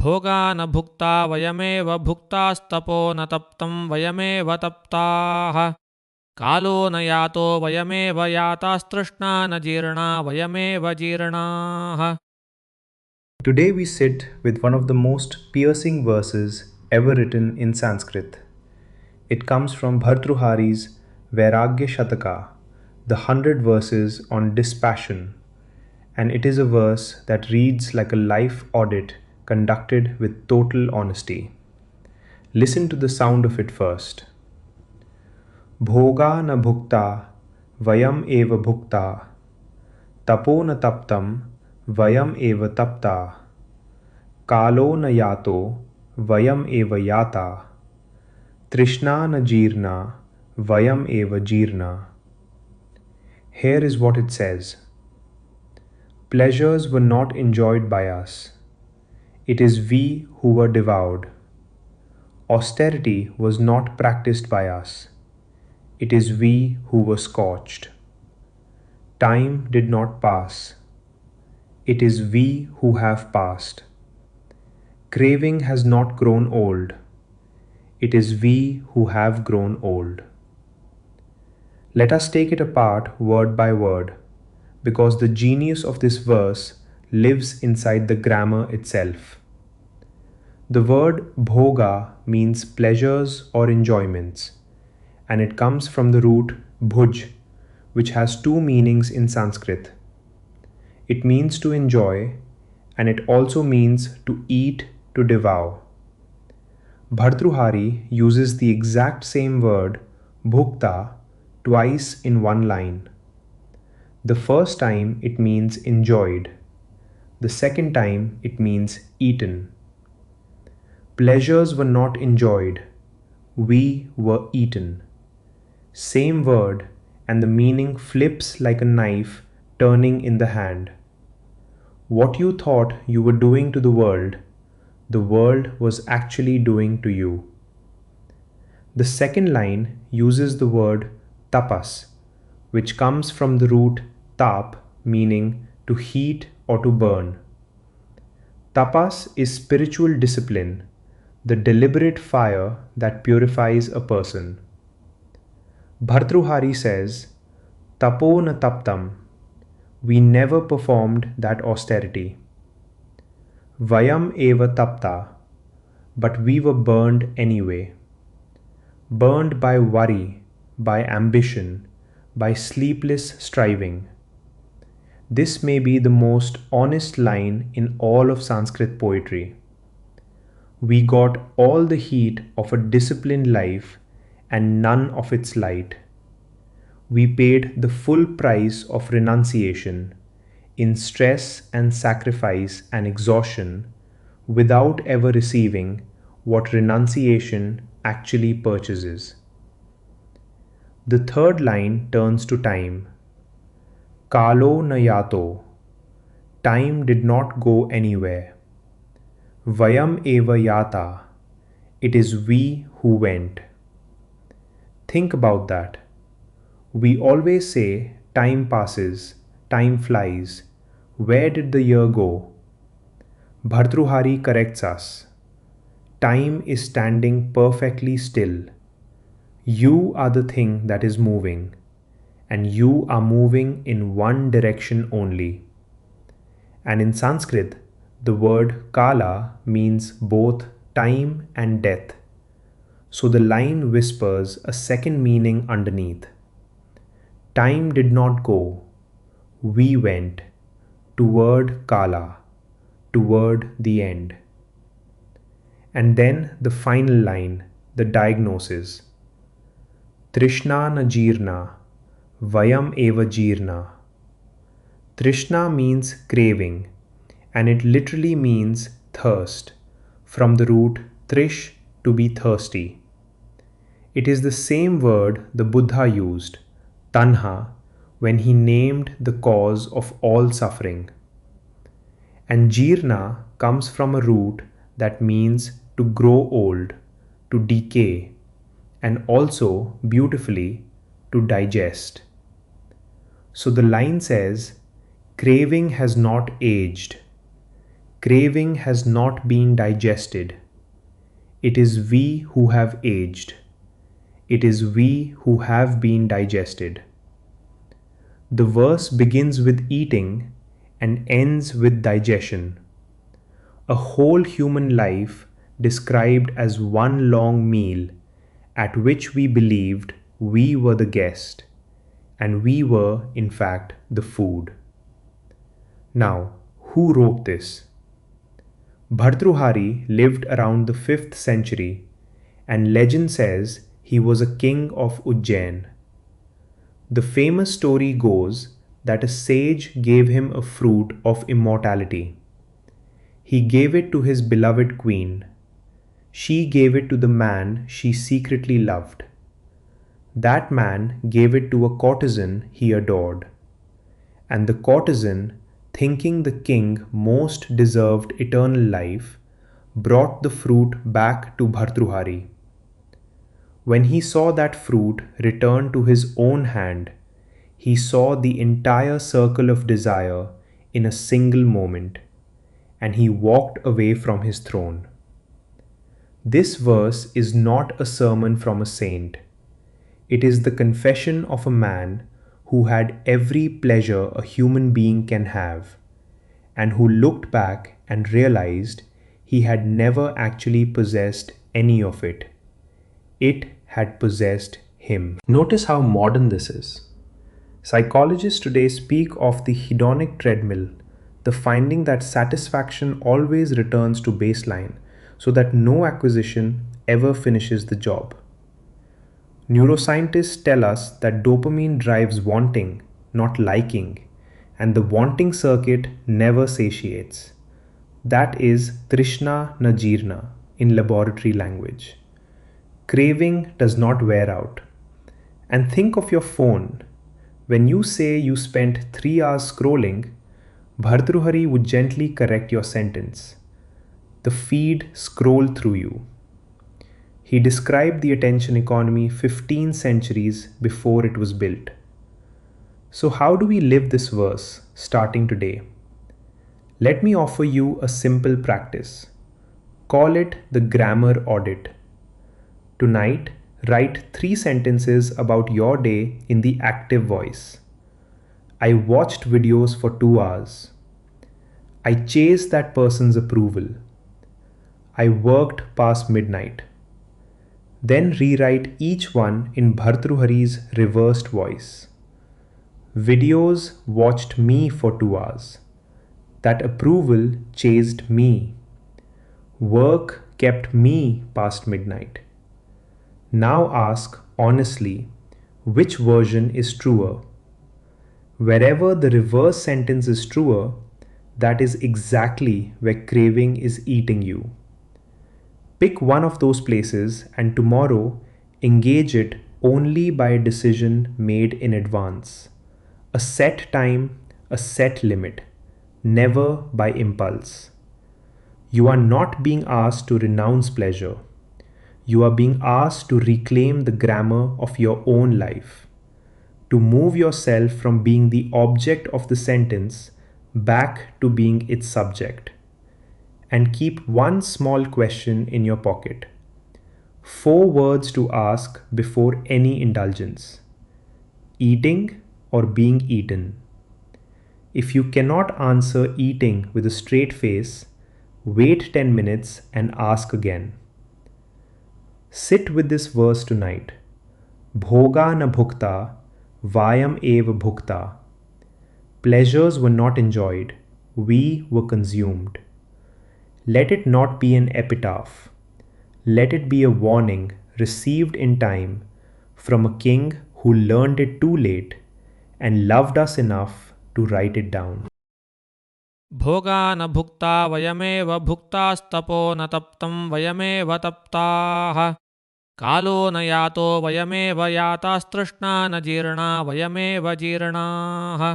भोगान भुक्ता वयमेव भुक्तास्तपो न तप्तं वयमेव तप्ताः कालो न यातो वयमेव यातास्तृष्णा न जीर्णा वयमेव जीर्णाः. Today we sit with one of the most piercing verses ever written in Sanskrit. It comes from Bhartrhari's Vairagya Shataka, the 100 verses on dispassion, and it is a verse that reads like a life audit conducted with total honesty. Listen to the sound of it first. Bhoga na bhukta vayam eva bhukta tapo na taptam vayam eva tapta kalo na yato vayam eva yata trishna na jirna vayam eva jirna. Here is what it says. Pleasures were not enjoyed by us. It is we who were devoured. Austerity was not practiced by us. It is we who were scorched. Time did not pass. It is we who have passed. Craving has not grown old. It is we who have grown old. Let us take it apart word by word, because the genius of this verse lives inside the grammar itself. The word bhoga means pleasures or enjoyments, and it comes from the root bhuj, which has two meanings in Sanskrit. It means to enjoy, and it also means to eat, to devour. Bhartrhari uses the exact same word, bhukta, twice in one line. The first time it means enjoyed. The second time it means eaten. Pleasures were not enjoyed. We were eaten. Same word, and the meaning flips like a knife turning in the hand. What you thought you were doing to the world was actually doing to you. The second line uses the word tapas, which comes from the root tap, meaning to heat or to burn. Tapas is spiritual discipline, the deliberate fire that purifies a person. Bhartrhari says, tapo na taptam, we never performed that austerity. Vayam eva tapta, but we were burned anyway. Burned by worry, by ambition, by sleepless striving. This may be the most honest line in all of Sanskrit poetry. We got all the heat of a disciplined life and none of its light. We paid the full price of renunciation in stress and sacrifice and exhaustion without ever receiving what renunciation actually purchases. The third line turns to time. Kalo na yato, time did not go anywhere. Vayam eva yata, it is we who went. Think about that. We always say time passes, time flies. Where did the year go? Bhartrhari corrects us. Time is standing perfectly still. You are the thing that is moving, and you are moving in one direction only. And in Sanskrit, the word kala means both time and death. So the line whispers a second meaning underneath. Time did not go. We went toward kala, toward the end. And then the final line, the diagnosis. Trishna na jirna, vayam eva jirna. Trishna means craving, and it literally means thirst, from the root trish, to be thirsty. It is the same word the Buddha used, tanha, when he named the cause of all suffering. And jirna comes from a root that means to grow old, to decay, and also, beautifully, to digest. So the line says, craving has not aged. Craving has not been digested. It is we who have aged. It is we who have been digested. The verse begins with eating and ends with digestion. A whole human life described as one long meal at which we believed we were the guest and we were, in fact, the food. Now, who wrote this? Bhartrhari lived around the 5th century, and legend says he was a king of Ujjain. The famous story goes that a sage gave him a fruit of immortality. He gave it to his beloved queen. She gave it to the man she secretly loved. That man gave it to a courtesan he adored. And the courtesan, thinking the king most deserved eternal life, brought the fruit back to Bhartrhari. When he saw that fruit return to his own hand, he saw the entire circle of desire in a single moment, and he walked away from his throne. This verse is not a sermon from a saint. It is the confession of a man who had every pleasure a human being can have, and who looked back and realized he had never actually possessed any of it. It had possessed him. Notice how modern this is. Psychologists today speak of the hedonic treadmill, the finding that satisfaction always returns to baseline so that no acquisition ever finishes the job. Neuroscientists tell us that dopamine drives wanting, not liking, and the wanting circuit never satiates. That is Trishna na Jeerna in laboratory language. Craving does not wear out. And think of your phone. When you say you spent 3 hours scrolling, Bhartrhari would gently correct your sentence. The feed scrolled through you. He described the attention economy 15 centuries before it was built. So how do we live this verse starting today? Let me offer you a simple practice. Call it the Grammar Audit. Tonight, write 3 sentences about your day in the active voice. I watched videos for 2 hours. I chased that person's approval. I worked past midnight. Then rewrite each one in Bhartrhari's reversed voice. Videos watched me for 2 hours. That approval chased me. Work kept me past midnight. Now ask honestly, which version is truer? Wherever the reverse sentence is truer, that is exactly where craving is eating you. Pick one of those places and tomorrow engage it only by a decision made in advance. A set time, a set limit, never by impulse. You are not being asked to renounce pleasure. You are being asked to reclaim the grammar of your own life, to move yourself from being the object of the sentence back to being its subject. And keep one small question in your pocket. 4 words to ask before any indulgence. Eating or being eaten? If you cannot answer eating with a straight face, wait 10 minutes and ask again. Sit with this verse tonight. Bhoga na bhukta, vayam eva bhukta. Pleasures were not enjoyed, we were consumed. Let it not be an epitaph. Let it be a warning received in time from a king who learned it too late and loved us enough to write it down. भोगान भुक्ता वयमेव भुक्तास्तपो न तप्तं वयमेव तप्ताः कालो न यातो वयमेव यातास्तृष्णा न जीर्णा वयमेव जीर्णाः